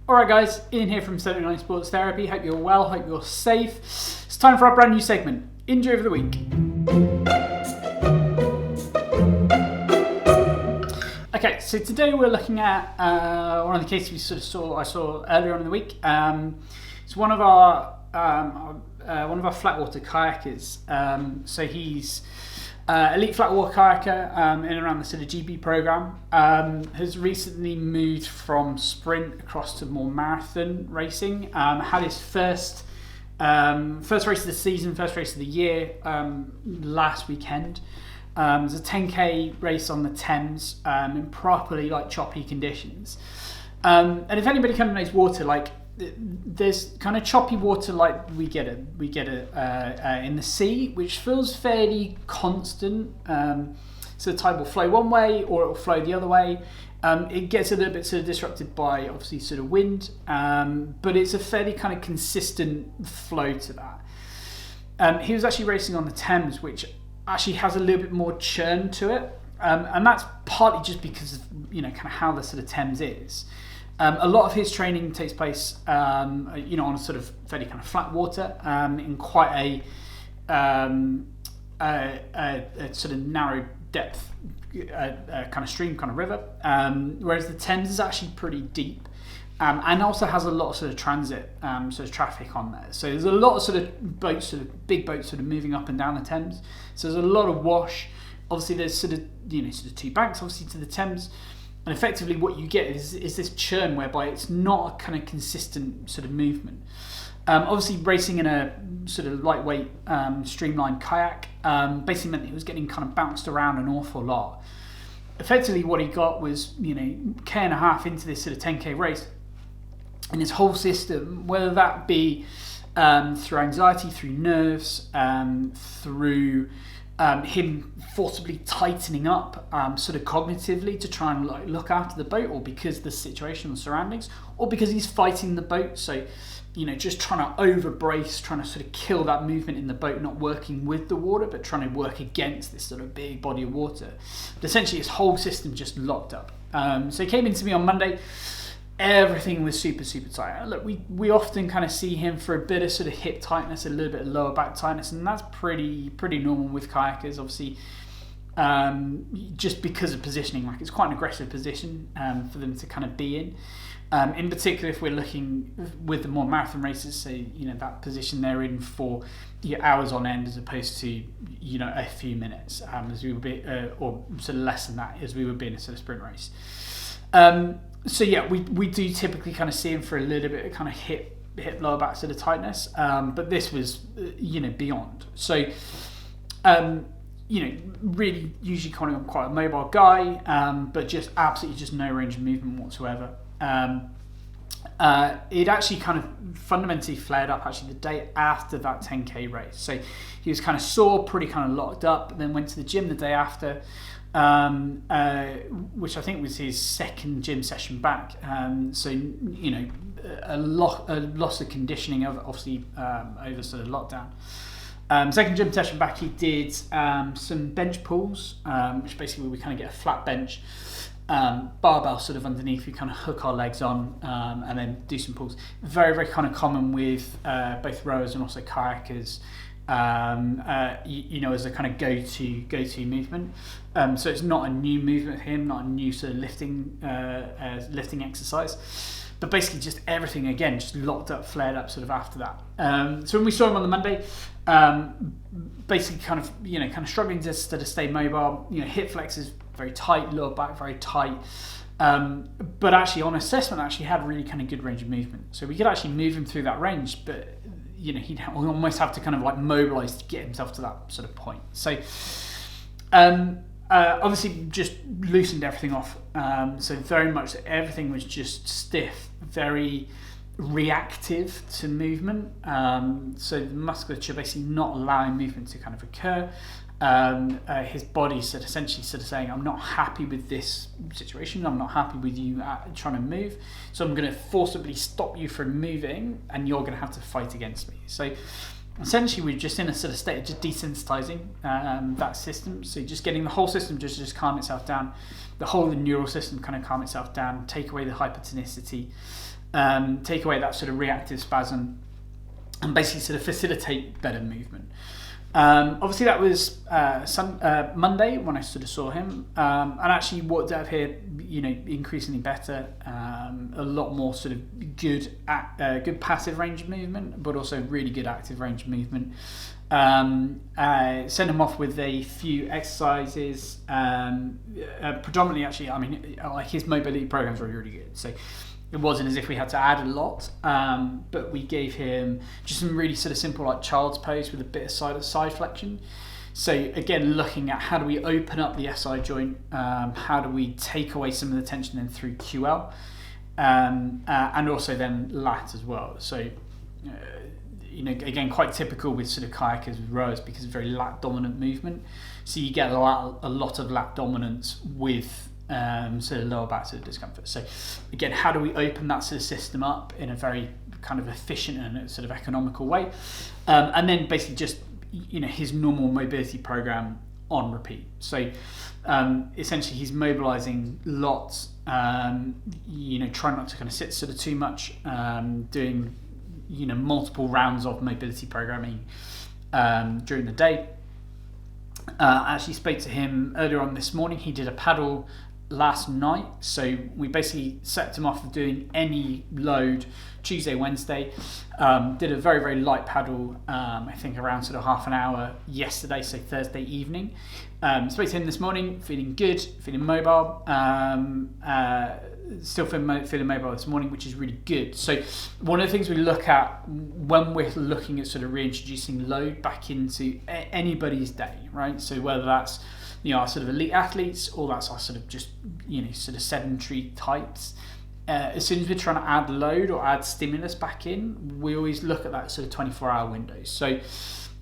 Alright guys, Ian here from 79 Sports Therapy. Hope you're well, hope you're safe. It's time for our brand new segment, Injury of the Week. Okay, so today we're looking at one of the cases I saw earlier on in the week. It's one of our flatwater kayakers. So he's elite flatwater kayaker in and around the sort of GB program. Has recently moved from sprint across to more marathon racing. Had his first race of the season, first race of the year last weekend. It was a 10k race on the Thames in properly choppy conditions. And if anybody kind of knows water, there's kind of choppy water like we get it in the sea, which feels fairly constant. So the tide will flow one way or it will flow the other way. It gets a little bit sort of disrupted by obviously sort of wind, but it's a fairly kind of consistent flow to that. He was actually racing on the Thames, which actually has a little bit more churn to it, and that's partly just because of kind of how the sort of Thames is. A lot of his training takes place on a sort of fairly kind of flat water in quite a sort of narrow depth kind of stream, kind of river, whereas the Thames is actually pretty deep. And also has a lot of sort of transit, sort of traffic on there. So there's a lot of sort of boats, sort of big boats, sort of moving up and down the Thames. So there's a lot of wash. Obviously, there's sort of two banks, obviously, to the Thames, and effectively what you get is this churn whereby it's not a kind of consistent sort of movement. Obviously, racing in a sort of lightweight, streamlined kayak basically meant that he was getting kind of bounced around an awful lot. Effectively, what he got was K and a half into this sort of 10k race. And his whole system, whether that be through anxiety, through nerves, through him forcibly tightening up sort of cognitively to try and look after the boat, or because of the situation and surroundings, or because he's fighting the boat, so just trying to over brace, trying to sort of kill that movement in the boat, not working with the water but trying to work against this sort of big body of water. But essentially his whole system just locked up. So he came into me on Monday. Everything was super, super tight. Look, we often kind of see him for a bit of sort of hip tightness, a little bit of lower back tightness, and that's pretty normal with kayakers, obviously, just because of positioning. It's quite an aggressive position for them to kind of be in. In particular, if we're looking with the more marathon races, so that position they're in for hours on end, as opposed to a few minutes, as we would be, or sort of less than that, as we would be in a sort of sprint race. So yeah, we do typically kind of see him for a little bit of kind of hip lower back sort of tightness, but this was beyond. So really usually kind of quite a mobile guy, but just absolutely just no range of movement whatsoever. It actually kind of fundamentally flared up actually the day after that 10k race. So he was kind of sore, pretty kind of locked up, and then went to the gym the day after. Which I think was his second gym session back. So a loss of conditioning, obviously over sort of lockdown. Second gym session back, he did some bench pulls, which basically we kind of get a flat bench, barbell sort of underneath. We kind of hook our legs on and then do some pulls. Very, very kind of common with both rowers and also kayakers. As a kind of go-to movement. So it's not a new movement for him, not a new sort of lifting exercise, but basically just everything again just locked up, flared up sort of after that. So when we saw him on the Monday, basically kind of struggling to stay mobile. Hip flexors very tight, lower back very tight. But actually on assessment actually had really kind of good range of movement. So we could actually move him through that range, but he'd almost have to kind of mobilise to get himself to that sort of point. So obviously just loosened everything off. So very much everything was just stiff, very reactive to movement. So the musculature basically not allowing movement to kind of occur. His body essentially saying, I'm not happy with this situation, I'm not happy with you trying to move, so I'm going to forcibly stop you from moving and you're going to have to fight against me. So essentially we're just in a sort of state of just desensitizing that system, so just getting the whole system just calm itself down, the whole of the neural system kind of calm itself down, take away the hypertonicity, take away that sort of reactive spasm, and basically sort of facilitate better movement. Obviously that was Monday when I sort of saw him, and actually walked out of here, increasingly better, a lot more sort of good passive range of movement, but also really good active range of movement. Send him off with a few exercises, predominantly actually, like his mobility programs were really good, so it wasn't as if we had to add a lot, but we gave him just some really sort of simple like child's pose with a bit of side flexion. So again, looking at how do we open up the SI joint, how do we take away some of the tension then through QL, and also then lat as well. So again, quite typical with sort of kayakers with rowers because it's very lat dominant movement. So you get a lot of lat dominance with sort of lower back sort of discomfort. So again, how do we open that sort of system up in a very kind of efficient and sort of economical way, and then basically just his normal mobility program on repeat. So essentially he's mobilizing lots, trying not to kind of sit sort of too much, doing multiple rounds of mobility programming during the day. I actually spoke to him earlier on this morning. He did a paddle last night, so we basically set him off of doing any load Tuesday, Wednesday. Did a very, very light paddle, I think around sort of half an hour yesterday, so Thursday evening. Spoke to him this morning, feeling good, feeling mobile, still feeling mobile this morning, which is really good. So one of the things we look at when we're looking at sort of reintroducing load back into anybody's day, right? So whether that's our sort of elite athletes, or that's our sort of just sort of sedentary types. As soon as we're trying to add load or add stimulus back in, we always look at that sort of 24-hour window. So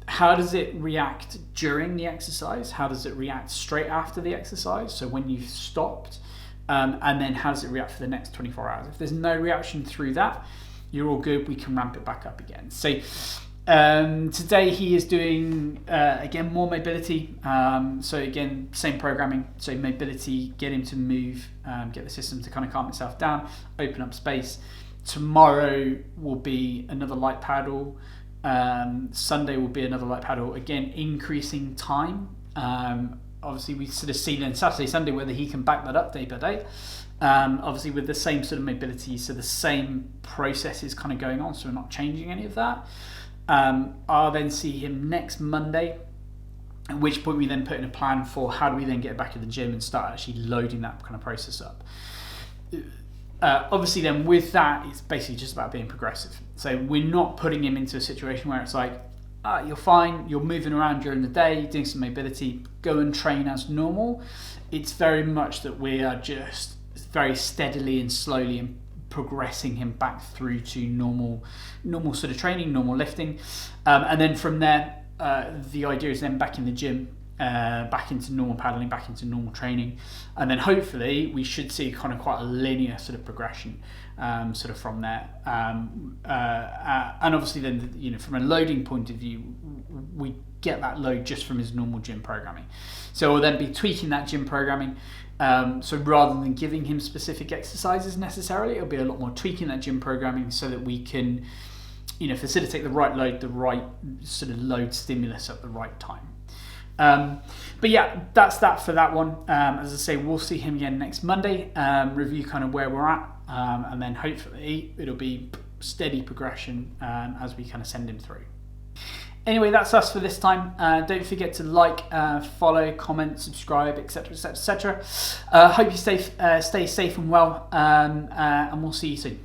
how does it react during the exercise? How does it react straight after the exercise? So when you've stopped, and then how does it react for the next 24 hours? If there's no reaction through that, you're all good. We can ramp it back up again. So today he is doing again more mobility, so again same programming, so mobility, get him to move, get the system to kind of calm itself down, open up space. Tomorrow will be another light paddle, Sunday will be another light paddle, again increasing time. Obviously we sort of see then Saturday, Sunday whether he can back that up day by day, obviously with the same sort of mobility, so the same processes kind of going on, so we're not changing any of that. I'll then see him next Monday, at which point we then put in a plan for how do we then get back to the gym and start actually loading that kind of process up. Obviously then with that, it's basically just about being progressive. So we're not putting him into a situation where it's like, you're fine, you're moving around during the day, doing some mobility, go and train as normal. It's very much that we are just very steadily and slowly progressing him back through to normal sort of training, normal lifting, and then from there the idea is then back in the gym, back into normal paddling, back into normal training, and then hopefully we should see kind of quite a linear sort of progression sort of from there, and obviously then from a loading point of view we get that load just from his normal gym programming, so we'll then be tweaking that gym programming. So rather than giving him specific exercises necessarily, it'll be a lot more tweaking that gym programming so that we can, facilitate the right load, the right sort of load stimulus at the right time. But yeah, that's that for that one. As I say, we'll see him again next Monday, review kind of where we're at, and then hopefully it'll be steady progression as we kind of send him through. Anyway, that's us for this time. Don't forget to like, follow, comment, subscribe, etc, etc, etc. Hope you stay safe and well, and we'll see you soon.